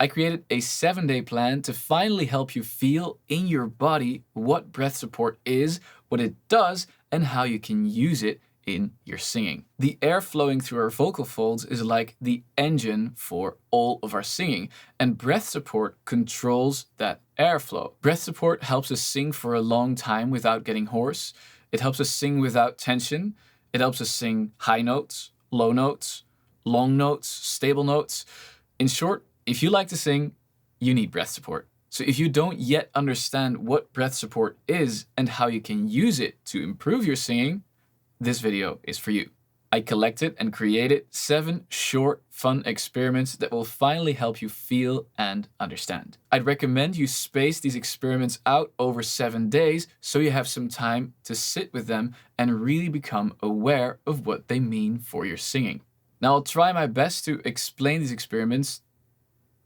I created a 7-day plan to finally help you feel in your body what breath support is, what it does, and how you can use it in your singing. The air flowing through our vocal folds is like the engine for all of our singing, and breath support controls that airflow. Breath support helps us sing for a long time without getting hoarse. It helps us sing without tension. It helps us sing high notes, low notes, long notes, stable notes. In short, if you like to sing, you need breath support. So if you don't yet understand what breath support is and how you can use it to improve your singing, this video is for you. I collected and created 7 short, fun experiments that will finally help you feel and understand. I'd recommend you space these experiments out over 7 days so you have some time to sit with them and really become aware of what they mean for your singing. Now, I'll try my best to explain these experiments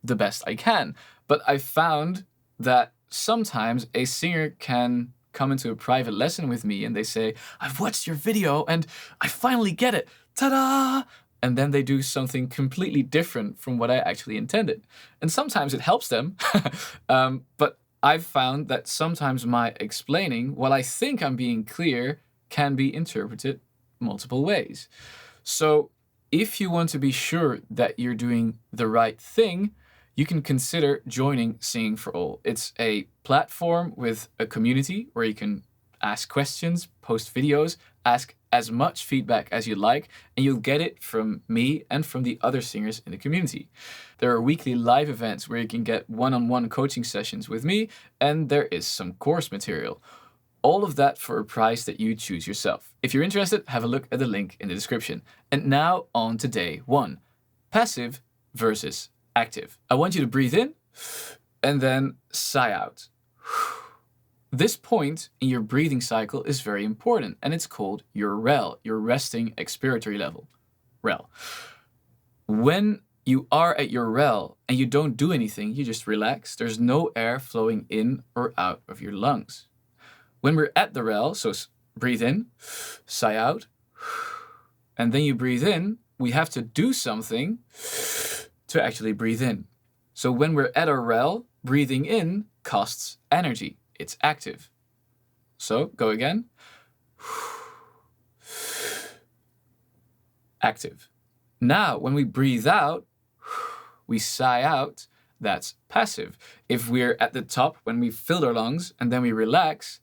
the best I can, but I found that sometimes a singer can come into a private lesson with me and they say, I've watched your video and I finally get it, ta-da! And then they do something completely different from what I actually intended. And sometimes it helps them, but I've found that sometimes my explaining, while I think I'm being clear, can be interpreted multiple ways. So if you want to be sure that you're doing the right thing, you can consider joining Singing for All. It's a platform with a community where you can ask questions, post videos, ask as much feedback as you like, and you'll get it from me and from the other singers in the community. There are weekly live events where you can get one-on-one coaching sessions with me, and there is some course material. All of that for a price that you choose yourself. If you're interested, have a look at the link in the description. And now on to day 1, passive versus active. I want you to breathe in and then sigh out. This point in your breathing cycle is very important, and it's called your REL, your resting expiratory level. REL. When you are at your REL and you don't do anything, you just relax, there's no air flowing in or out of your lungs. When we're at the REL, so breathe in, sigh out, and then you breathe in, we have to do something to actually breathe in. So when we're at our REL, breathing in costs energy. It's active. So go again. Active. Now, when we breathe out, we sigh out, that's passive. If we're at the top, when we fill our lungs and then we relax,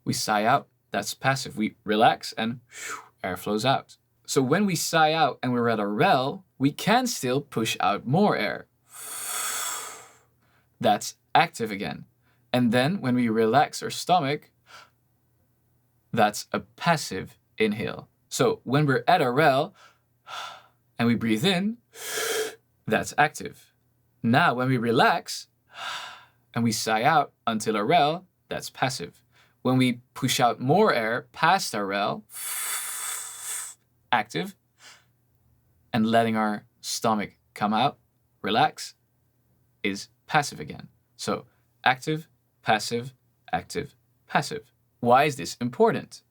we sigh out, that's passive. We relax and air flows out. So when we sigh out and we're at our REL, we can still push out more air. That's active again. And then when we relax our stomach, that's a passive inhale. So when we're at our REL and we breathe in, that's active. Now when we relax and we sigh out until our REL, that's passive. When we push out more air past our REL, active, and letting our stomach come out, relax, is passive again. So active, passive, active, passive. Why is this important?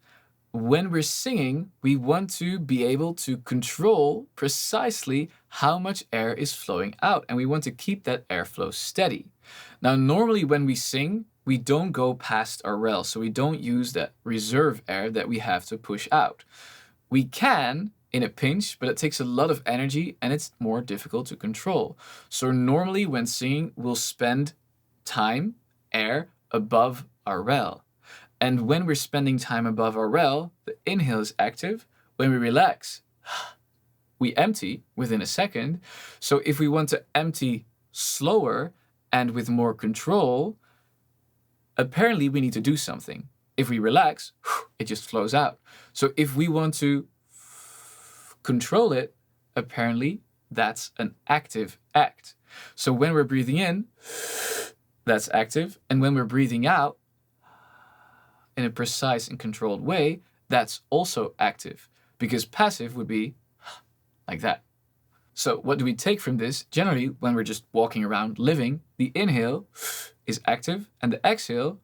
When we're singing, we want to be able to control precisely how much air is flowing out, and we want to keep that airflow steady. Now, normally when we sing, we don't go past our REL, so we don't use that reserve air that we have to push out. We can in a pinch, but it takes a lot of energy and it's more difficult to control. So normally when singing, we'll spend time, air, above our REL. And when we're spending time above our REL, the inhale is active. When we relax, we empty within a second. So if we want to empty slower and with more control, apparently we need to do something. If we relax, it just flows out. So if we want to control it, apparently that's an active act. So when we're breathing in, that's active. And when we're breathing out in a precise and controlled way, that's also active. Because passive would be like that. So what do we take from this? Generally, when we're just walking around living, the inhale is active and the exhale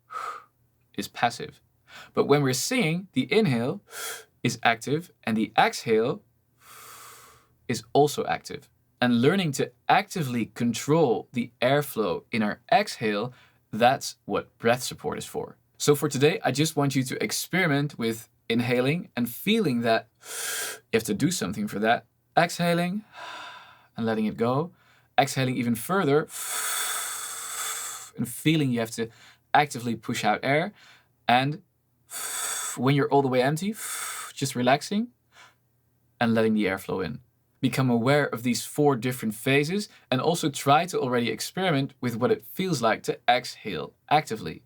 is passive. But when we're singing, the inhale is active and the exhale is also active. and learning to actively control the airflow in our exhale, that's what breath support is for. So for today, I just want you to experiment with inhaling and feeling that you have to do something for that. Exhaling and letting it go. Exhaling even further and feeling you have to actively push out air. And when you're all the way empty, just relaxing and letting the air flow in. Become aware of these 4 different phases and also try to already experiment with what it feels like to exhale actively.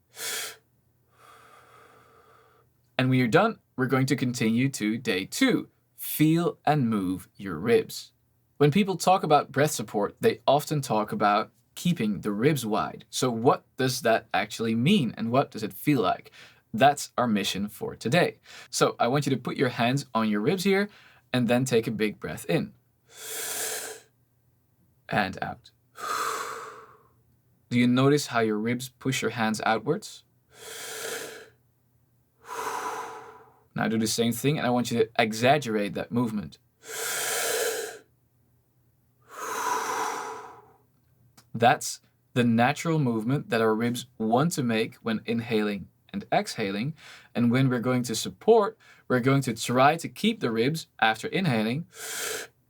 And when you're done, we're going to continue to day 2. Feel and move your ribs. When people talk about breath support, they often talk about keeping the ribs wide. So what does that actually mean and what does it feel like? That's our mission for today. So I want you to put your hands on your ribs here and then take a big breath in. And out. Do you notice how your ribs push your hands outwards? Now do the same thing, and I want you to exaggerate that movement. That's the natural movement that our ribs want to make when inhaling and exhaling. And when we're going to support, we're going to try to keep the ribs after inhaling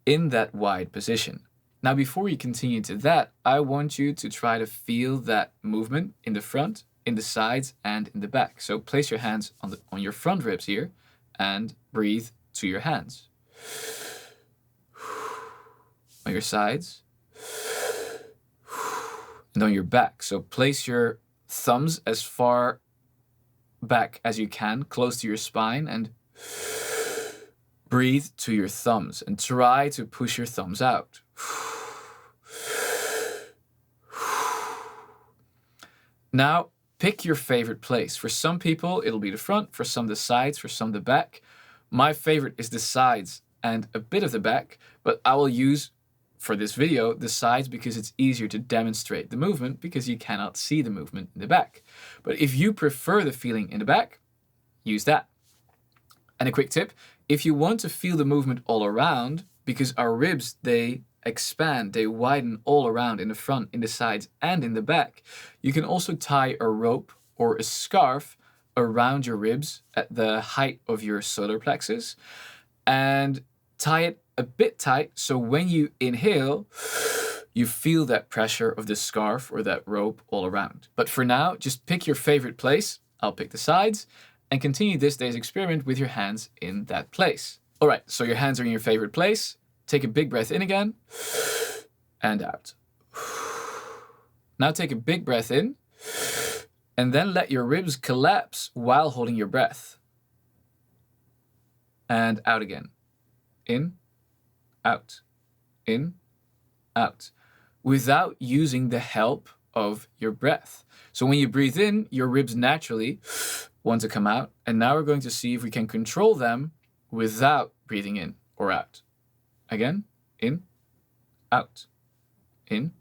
in that wide position. Now, before we continue to that, I want you to try to feel that movement in the front, in the sides, and in the back. So place your hands on your front ribs here and breathe to your hands. On your sides and on your back. So place your thumbs as far back as you can, close to your spine, and breathe to your thumbs and try to push your thumbs out. Now, pick your favorite place. For some people, it'll be the front, for some the sides, for some the back. My favorite is the sides and a bit of the back, but I will use, for this video, the sides because it's easier to demonstrate the movement because you cannot see the movement in the back. But if you prefer the feeling in the back, use that. And a quick tip, if you want to feel the movement all around, because our ribs, they expand, they widen all around in the front, in the sides, and in the back, you can also tie a rope or a scarf around your ribs at the height of your solar plexus and tie it a bit tight so when you inhale, you feel that pressure of the scarf or that rope all around. But for now, just pick your favorite place. I'll pick the sides and continue this day's experiment with your hands in that place. All right, so your hands are in your favorite place. Take a big breath in again and out. Now take a big breath in and then let your ribs collapse while holding your breath. And out again. In, out, in, out, without using the help of your breath. So when you breathe in, your ribs naturally want to come out. And now we're going to see if we can control them without breathing in or out. Again, in, out, in,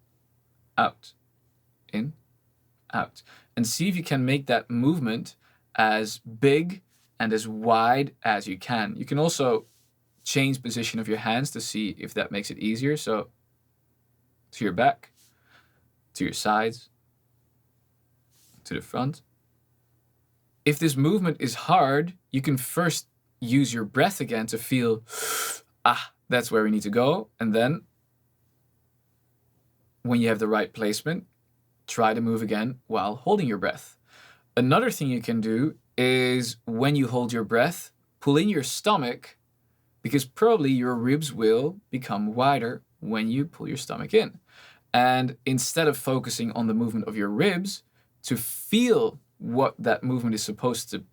out, in, out. And see if you can make that movement as big and as wide as you can. You can also change position of your hands to see if that makes it easier. So to your back, to your sides, to the front. If this movement is hard, you can first use your breath again to feel, that's where we need to go. And then when you have the right placement, try to move again while holding your breath. Another thing you can do is when you hold your breath, pull in your stomach because probably your ribs will become wider when you pull your stomach in. And instead of focusing on the movement of your ribs, to feel what that movement is supposed to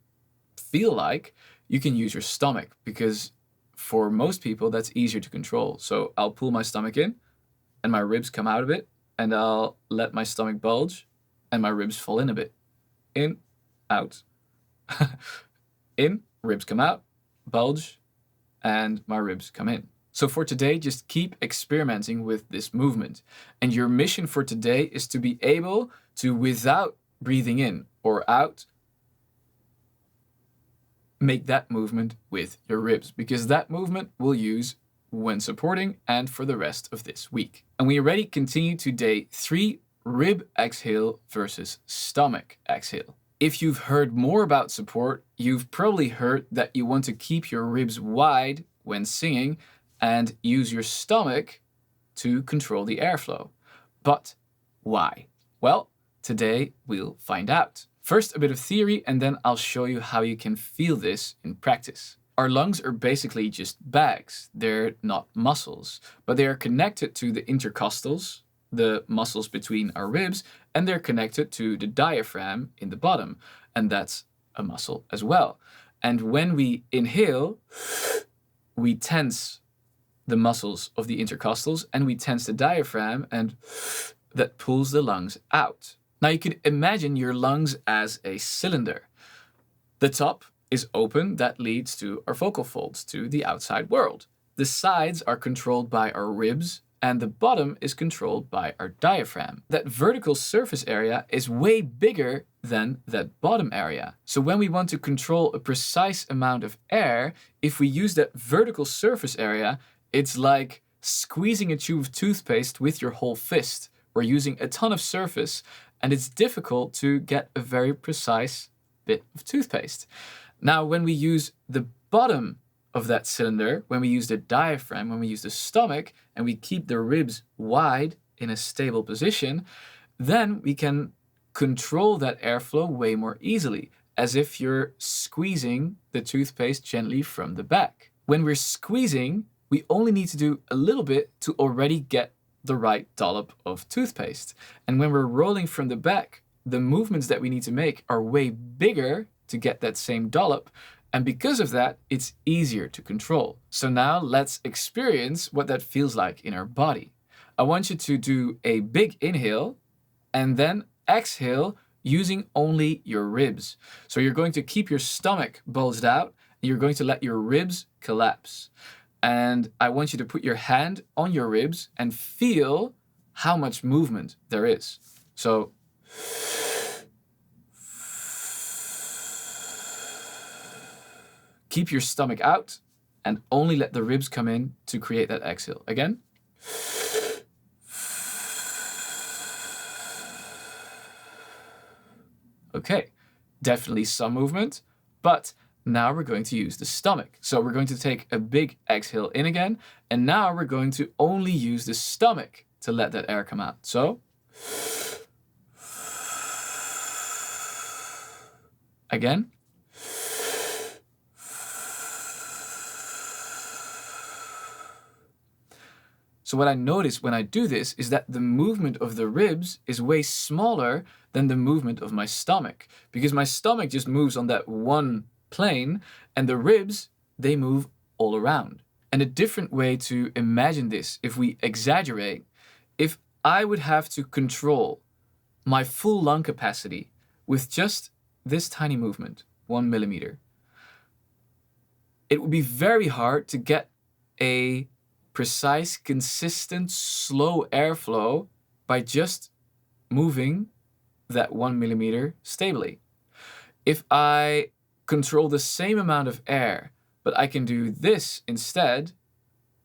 feel like, you can use your stomach because for most people, that's easier to control. So I'll pull my stomach in and my ribs come out a bit, and I'll let my stomach bulge and my ribs fall in a bit. In, out. In, ribs come out, bulge, and my ribs come in. So for today, just keep experimenting with this movement. And your mission for today is to be able to, without breathing in or out, make that movement with your ribs, because that movement we'll use when supporting and for the rest of this week. And we already continue to day 3, rib exhale versus stomach exhale. If you've heard more about support, you've probably heard that you want to keep your ribs wide when singing and use your stomach to control the airflow. But why? Well, today we'll find out. First, a bit of theory, and then I'll show you how you can feel this in practice. Our lungs are basically just bags. They're not muscles, but they are connected to the intercostals, the muscles between our ribs, and they're connected to the diaphragm in the bottom, and that's a muscle as well. And when we inhale, we tense the muscles of the intercostals and we tense the diaphragm, and that pulls the lungs out. Now you could imagine your lungs as a cylinder. The top is open, that leads to our vocal folds, to the outside world. The sides are controlled by our ribs, and the bottom is controlled by our diaphragm. That vertical surface area is way bigger than that bottom area. So when we want to control a precise amount of air, if we use that vertical surface area, it's like squeezing a tube of toothpaste with your whole fist. We're using a ton of surface, and it's difficult to get a very precise bit of toothpaste. Now, when we use the bottom of that cylinder, when we use the diaphragm, when we use the stomach, and we keep the ribs wide in a stable position, then we can control that airflow way more easily, as if you're squeezing the toothpaste gently from the back. When we're squeezing, we only need to do a little bit to already get the right dollop of toothpaste. And when we're rolling from the back, the movements that we need to make are way bigger to get that same dollop. And because of that, it's easier to control. So now let's experience what that feels like in our body. I want you to do a big inhale and then exhale using only your ribs. So you're going to keep your stomach bulged out and you're going to let your ribs collapse. And I want you to put your hand on your ribs and feel how much movement there is. So keep your stomach out and only let the ribs come in to create that exhale. Again. Okay, definitely some movement, but now we're going to use the stomach. So we're going to take a big exhale in again, and now we're going to only use the stomach to let that air come out. So again. So what I notice when I do this is that the movement of the ribs is way smaller than the movement of my stomach, because my stomach just moves on that one plane and the ribs, they move all around. And a different way to imagine this, if we exaggerate, if I would have to control my full lung capacity with just this tiny movement, 1 millimeter, it would be very hard to get a precise, consistent, slow airflow by just moving that 1 millimeter stably. If I control the same amount of air, but I can do this instead,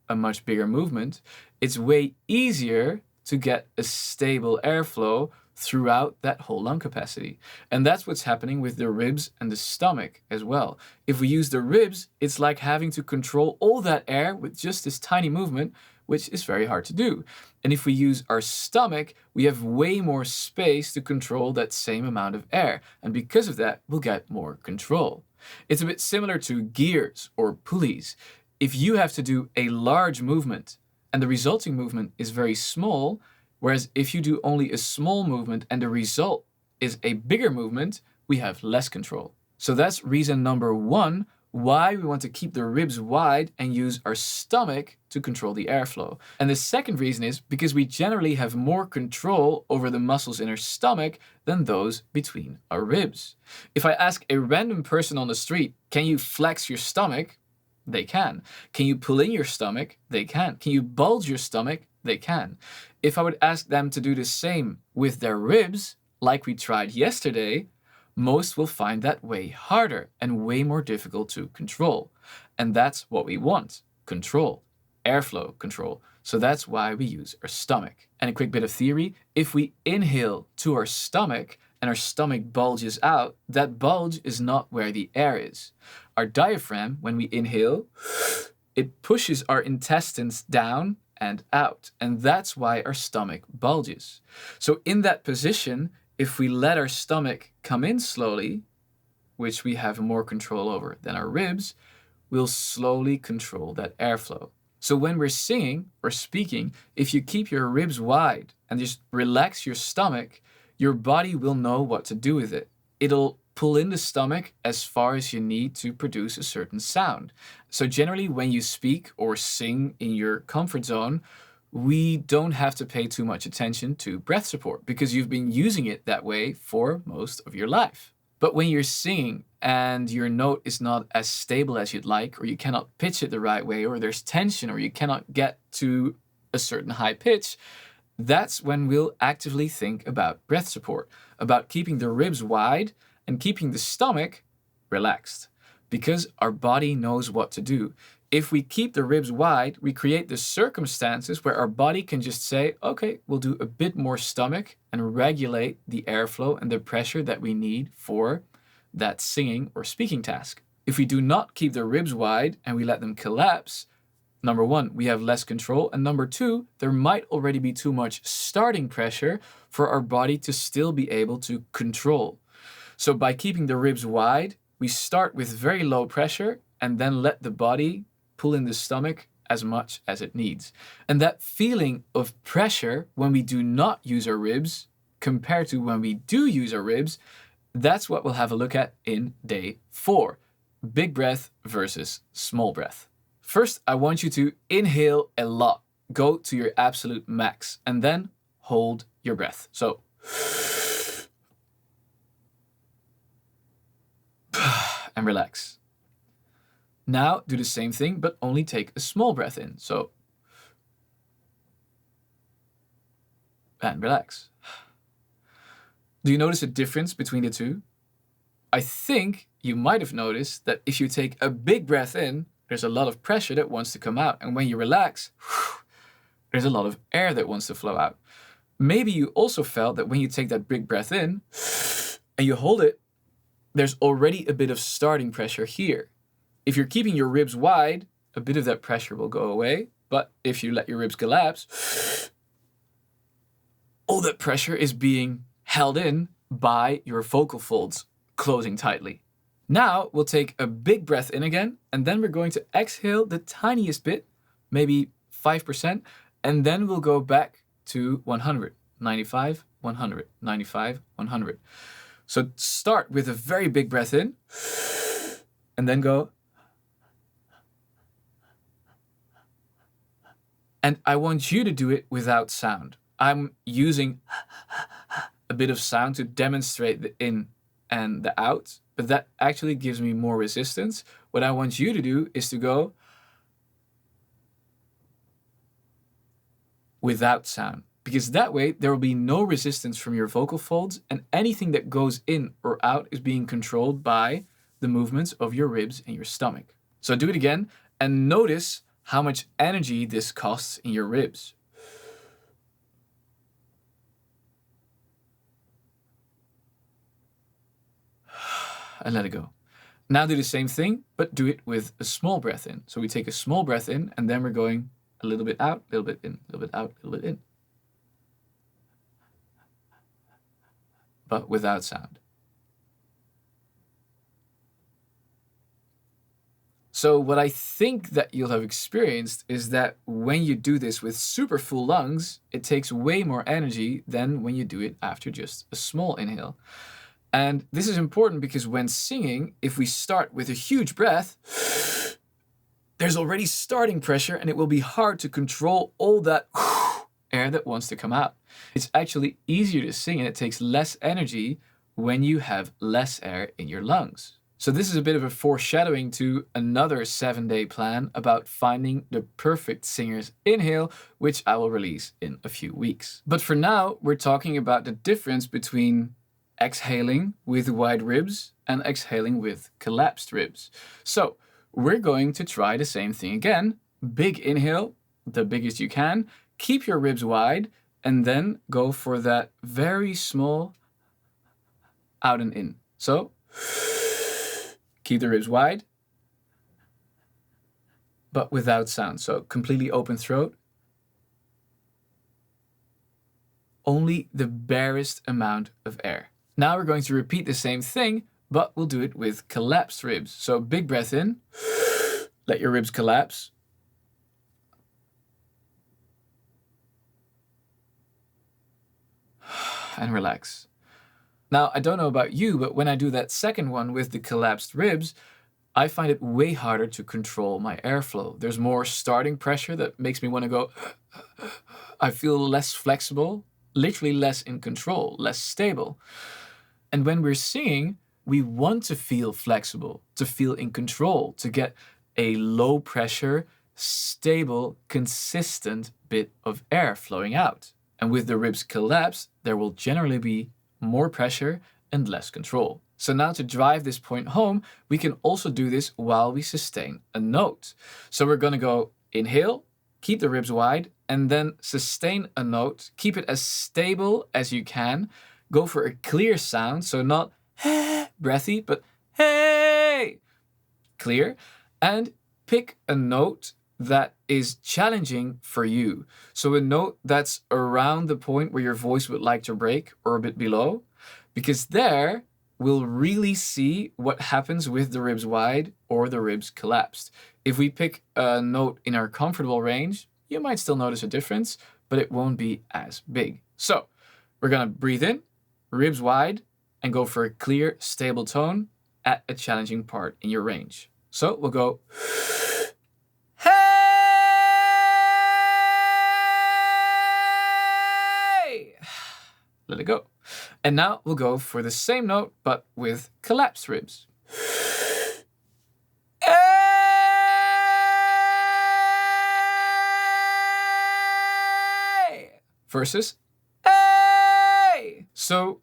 a much bigger movement, it's way easier to get a stable airflow throughout that whole lung capacity. And that's what's happening with the ribs and the stomach as well. If we use the ribs, it's like having to control all that air with just this tiny movement, which is very hard to do. And if we use our stomach, we have way more space to control that same amount of air. And because of that, we'll get more control. It's a bit similar to gears or pulleys. If you have to do a large movement and the resulting movement is very small, whereas if you do only a small movement and the result is a bigger movement, we have less control. So that's reason number 1 why we want to keep the ribs wide and use our stomach to control the airflow. And the second reason is because we generally have more control over the muscles in our stomach than those between our ribs. If I ask a random person on the street, can you flex your stomach? They can. Can you pull in your stomach? They can. Can you bulge your stomach? They can. If I would ask them to do the same with their ribs, like we tried yesterday, most will find that way harder and way more difficult to control. And that's what we want, control. airflow control. So that's why we use our stomach. And a quick bit of theory, if we inhale to our stomach and our stomach bulges out, that bulge is not where the air is. Our diaphragm, when we inhale, it pushes our intestines down and out. And that's why our stomach bulges. So in that position, if we let our stomach come in slowly, which we have more control over than our ribs, we'll slowly control that airflow. So when we're singing or speaking, if you keep your ribs wide and just relax your stomach, your body will know what to do with it. It'll pull in the stomach as far as you need to produce a certain sound. So generally when you speak or sing in your comfort zone, we don't have to pay too much attention to breath support because you've been using it that way for most of your life. But when you're singing and your note is not as stable as you'd like, or you cannot pitch it the right way, or there's tension, or you cannot get to a certain high pitch, that's when we'll actively think about breath support, about keeping the ribs wide and keeping the stomach relaxed, because our body knows what to do. If we keep the ribs wide, we create the circumstances where our body can just say, okay, we'll do a bit more stomach and regulate the airflow and the pressure that we need for that singing or speaking task. If we do not keep the ribs wide and we let them collapse, number one, we have less control. And number two, there might already be too much starting pressure for our body to still be able to control. So by keeping the ribs wide, we start with very low pressure and then let the body pull in the stomach as much as it needs. And that feeling of pressure when we do not use our ribs compared to when we do use our ribs, that's what we'll have a look at in day 4. Big breath versus small breath. First, I want you to inhale a lot. Go to your absolute max and then hold your breath. So, and relax. Now do the same thing, but only take a small breath in. So, and relax. Do you notice a difference between the two? I think you might have noticed that if you take a big breath in, there's a lot of pressure that wants to come out. And when you relax, there's a lot of air that wants to flow out. Maybe you also felt that when you take that big breath in and you hold it, there's already a bit of starting pressure here. If you're keeping your ribs wide, a bit of that pressure will go away. But if you let your ribs collapse, all that pressure is being held in by your vocal folds closing tightly. Now we'll take a big breath in again, and then we're going to exhale the tiniest bit, maybe 5%, and then we'll go back to 100, 95, 100, 95, 100. So start with a very big breath in, and then go. And I want you to do it without sound. I'm using a bit of sound to demonstrate the in and the out, but that actually gives me more resistance. What I want you to do is to go without sound, because that way there will be no resistance from your vocal folds, and anything that goes in or out is being controlled by the movements of your ribs and your stomach. So do it again and notice how much energy this costs in your ribs. And let it go. Now do the same thing, but do it with a small breath in. So we take a small breath in, and then we're going a little bit out, a little bit in, a little bit out, a little bit in. But without sound. So what I think that you'll have experienced is that when you do this with super full lungs, it takes way more energy than when you do it after just a small inhale. And this is important because when singing, if we start with a huge breath, there's already starting pressure and it will be hard to control all that air that wants to come out. It's actually easier to sing and it takes less energy when you have less air in your lungs. So this is a bit of a foreshadowing to another 7-day plan about finding the perfect singer's inhale, which I will release in a few weeks. But for now, we're talking about the difference between exhaling with wide ribs and exhaling with collapsed ribs. So we're going to try the same thing again. Big inhale the biggest you can. Keep your ribs wide and then go for that very small out and in. So keep the ribs wide, but without sound. So completely open throat. Only the barest amount of air. Now we're going to repeat the same thing, but we'll do it with collapsed ribs. So big breath in, let your ribs collapse. And relax. Now, I don't know about you, but when I do that second one with the collapsed ribs, I find it way harder to control my airflow. There's more starting pressure that makes me want to go. I feel less flexible, literally less in control, less stable. And when we're singing, we want to feel flexible, to feel in control, to get a low pressure, stable, consistent bit of air flowing out. And with the ribs collapsed, there will generally be more pressure and less control. So now to drive this point home, we can also do this while we sustain a note. So we're going to go inhale, keep the ribs wide, and then sustain a note. Keep it as stable as you can. Go for a clear sound, so not breathy, but hey, clear. And pick a note that is challenging for you. So a note that's around the point where your voice would like to break or a bit below, because there we'll really see what happens with the ribs wide or the ribs collapsed. If we pick a note in our comfortable range, you might still notice a difference, but it won't be as big. So we're gonna breathe in, ribs wide, and go for a clear, stable tone at a challenging part in your range. So we'll go let it go. And now we'll go for the same note, but with collapsed ribs. Versus so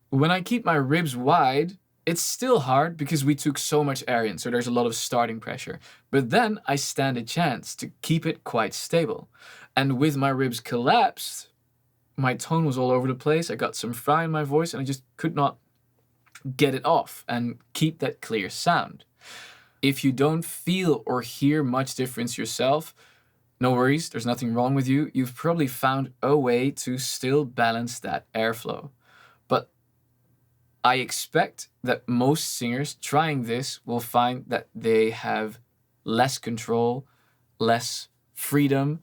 when I keep my ribs wide, it's still hard because we took so much air in, so there's a lot of starting pressure. But then I stand a chance to keep it quite stable. And with my ribs collapsed, my tone was all over the place. I got some fry in my voice and I just could not get it off and keep that clear sound. If you don't feel or hear much difference yourself, no worries, there's nothing wrong with you. You've probably found a way to still balance that airflow. But I expect that most singers trying this will find that they have less control, less freedom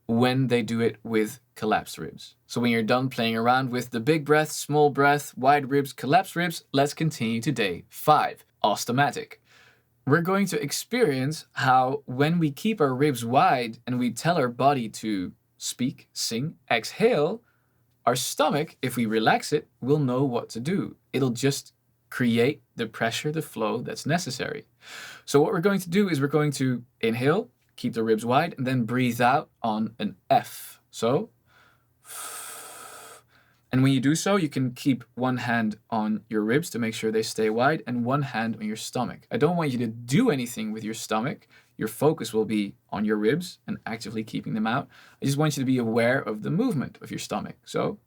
when they do it with collapsed ribs. So when you're done playing around with the big breath, small breath, wide ribs, collapsed ribs, let's continue to day 5, Ostomatic. We're going to experience how when we keep our ribs wide and we tell our body to speak, sing, exhale, our stomach, if we relax it, will know what to do. It'll just create the pressure, the flow that's necessary. So what we're going to do is we're going to inhale, keep the ribs wide, and then breathe out on an F. So, and when you do so, you can keep one hand on your ribs to make sure they stay wide and one hand on your stomach. I don't want you to do anything with your stomach. Your focus will be on your ribs and actively keeping them out. I just want you to be aware of the movement of your stomach. So,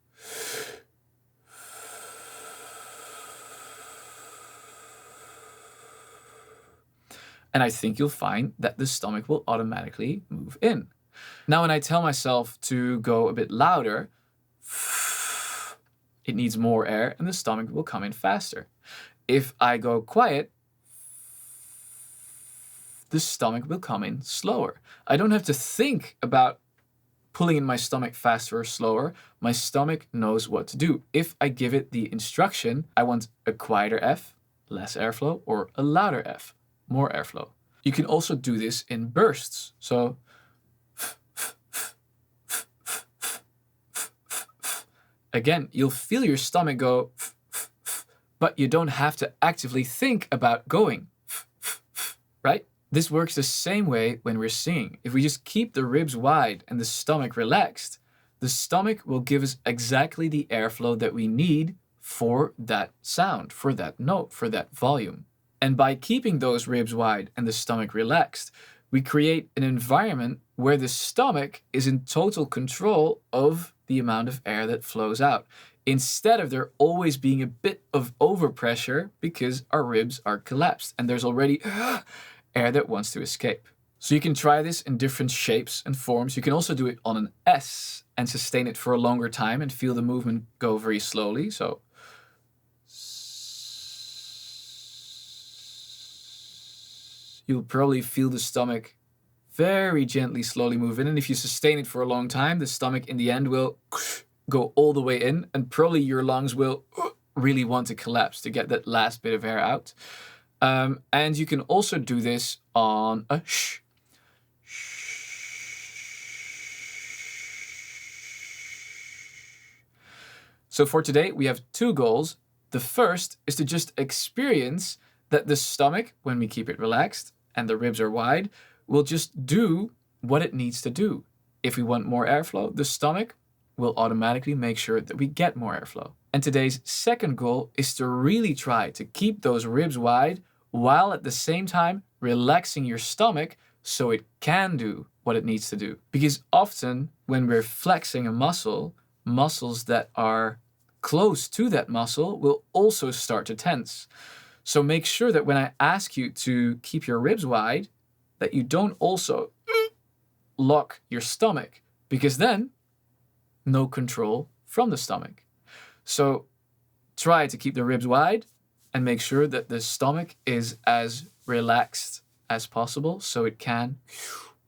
and I think you'll find that the stomach will automatically move in. Now, when I tell myself to go a bit louder, it needs more air and the stomach will come in faster. If I go quiet, the stomach will come in slower. I don't have to think about pulling in my stomach faster or slower. My stomach knows what to do. If I give it the instruction, I want a quieter F, less airflow, or a louder F, more airflow. You can also do this in bursts. So again, you'll feel your stomach go, but you don't have to actively think about going, right? This works the same way when we're singing. If we just keep the ribs wide and the stomach relaxed, the stomach will give us exactly the airflow that we need for that sound, for that note, for that volume. And by keeping those ribs wide and the stomach relaxed, We create an environment where the stomach is in total control of the amount of air that flows out, instead of there always being a bit of overpressure because our ribs are collapsed and there's already air that wants to escape. So you can try this in different shapes and forms. You can also do it on an S and sustain it for a longer time and feel the movement go very slowly. So you'll probably feel the stomach very gently, slowly move in. And if you sustain it for a long time, the stomach in the end will go all the way in, and probably your lungs will really want to collapse to get that last bit of air out. And you can also do this on a sh. So for today, we have 2 goals. The first is to just experience that the stomach, when we keep it relaxed and the ribs are wide, will just do what it needs to do. If we want more airflow, the stomach will automatically make sure that we get more airflow. And today's second goal is to really try to keep those ribs wide while at the same time relaxing your stomach so it can do what it needs to do. Because often when we're flexing a muscle, muscles that are close to that muscle will also start to tense. So make sure that when I ask you to keep your ribs wide, that you don't also lock your stomach, because then no control from the stomach. So try to keep the ribs wide and make sure that the stomach is as relaxed as possible so it can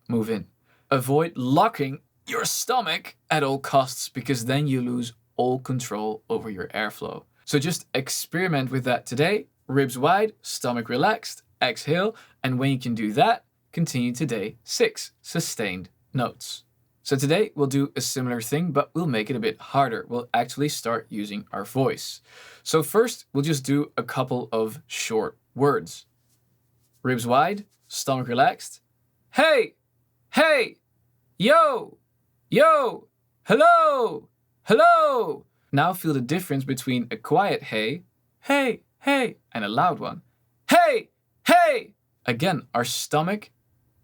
move in. Avoid locking your stomach at all costs, because then you lose all control over your airflow. So just experiment with that today. Ribs wide, stomach relaxed, exhale, and when you can do that, continue to day 6, sustained notes. So today we'll do a similar thing, but we'll make it a bit harder. We'll actually start using our voice. So first, we'll just do a couple of short words. Ribs wide, stomach relaxed. Hey, hey, yo, yo, hello, hello. Now feel the difference between a quiet hey, hey, hey, and a loud one. Hey, hey. Again, our stomach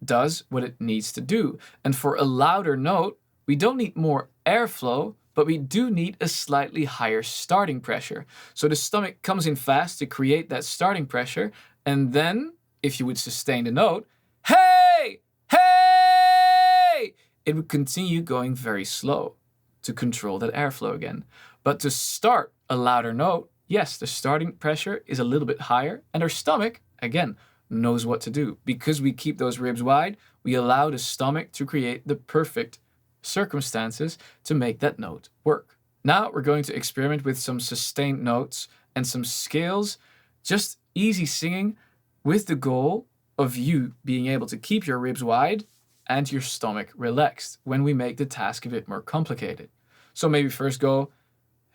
does what it needs to do. And for a louder note, we don't need more airflow, but we do need a slightly higher starting pressure. So the stomach comes in fast to create that starting pressure. And then, if you would sustain the note, hey, hey, it would continue going very slow to control that airflow again. But to start a louder note, yes, the starting pressure is a little bit higher, and our stomach, again, knows what to do. Because we keep those ribs wide, we allow the stomach to create the perfect circumstances to make that note work. Now we're going to experiment with some sustained notes and some scales, just easy singing, with the goal of you being able to keep your ribs wide and your stomach relaxed when we make the task a bit more complicated. So maybe first go,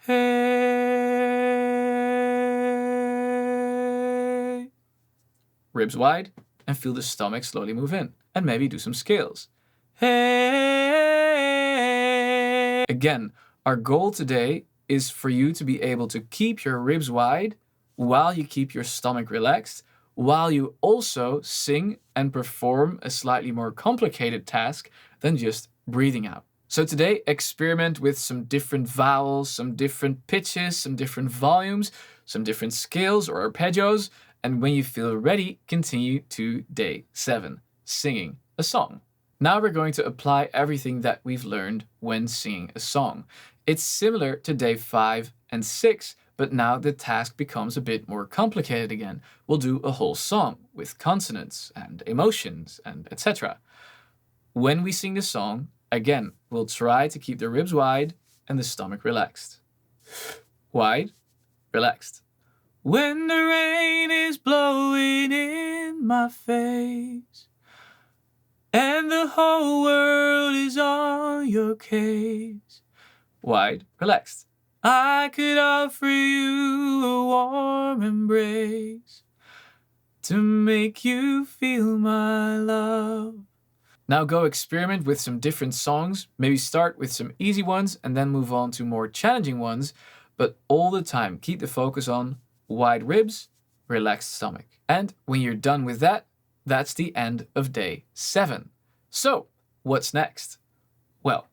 hey, ribs wide, and feel the stomach slowly move in. And maybe do some scales. Hey. Again, our goal today is for you to be able to keep your ribs wide while you keep your stomach relaxed, while you also sing and perform a slightly more complicated task than just breathing out. So today, experiment with some different vowels, some different pitches, some different volumes, some different scales or arpeggios, and when you feel ready, continue to day 7, singing a song. Now we're going to apply everything that we've learned when singing a song. It's similar to day 5 and 6, but now the task becomes a bit more complicated again. We'll do a whole song with consonants and emotions and etc. When we sing the song, again, we'll try to keep the ribs wide and the stomach relaxed. Wide, relaxed. When the rain is blowing in my face and the whole world is on your case. Wide, relaxed. I could offer you a warm embrace to make you feel my love. Now go experiment with some different songs. Maybe start with some easy ones and then move on to more challenging ones. But all the time, keep the focus on wide ribs, relaxed stomach. And when you're done with that, That's the end of day 7. So, what's next? Well,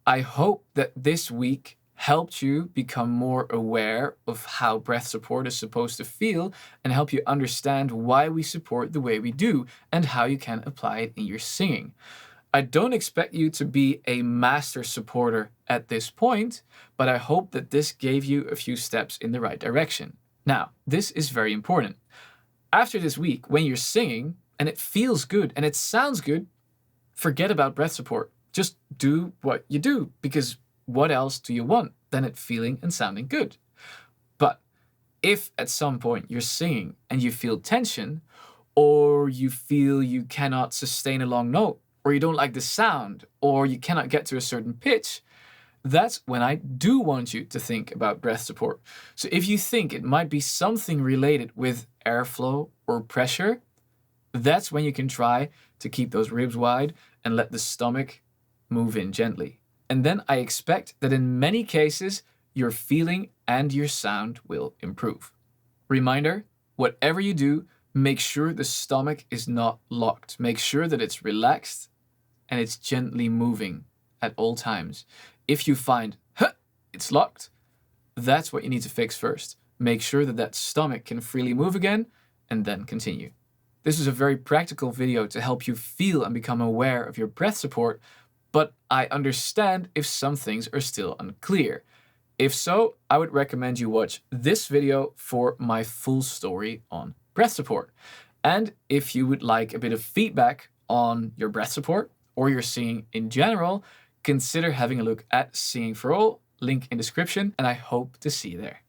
I hope that this week helped you become more aware of how breath support is supposed to feel and help you understand why we support the way we do and how you can apply it in your singing. I don't expect you to be a master supporter at this point, but I hope that this gave you a few steps in the right direction. Now, this is very important. After this week, when you're singing and it feels good and it sounds good, forget about breath support. Just do what you do, because what else do you want than it feeling and sounding good? But if at some point you're singing and you feel tension, or you feel you cannot sustain a long note, or you don't like the sound, or you cannot get to a certain pitch, that's when I do want you to think about breath support. So if you think it might be something related with airflow or pressure, that's when you can try to keep those ribs wide and let the stomach move in gently. And then I expect that in many cases, your feeling and your sound will improve. Reminder, whatever you do, make sure the stomach is not locked. Make sure that it's relaxed and it's gently moving at all times. If you find, it's locked, that's what you need to fix first. Make sure that that stomach can freely move again, and then continue. This is a very practical video to help you feel and become aware of your breath support, but I understand if some things are still unclear. If so, I would recommend you watch this video for my full story on breath support. And if you would like a bit of feedback on your breath support or your singing in general, consider having a look at Singing for All, link in description, and I hope to see you there.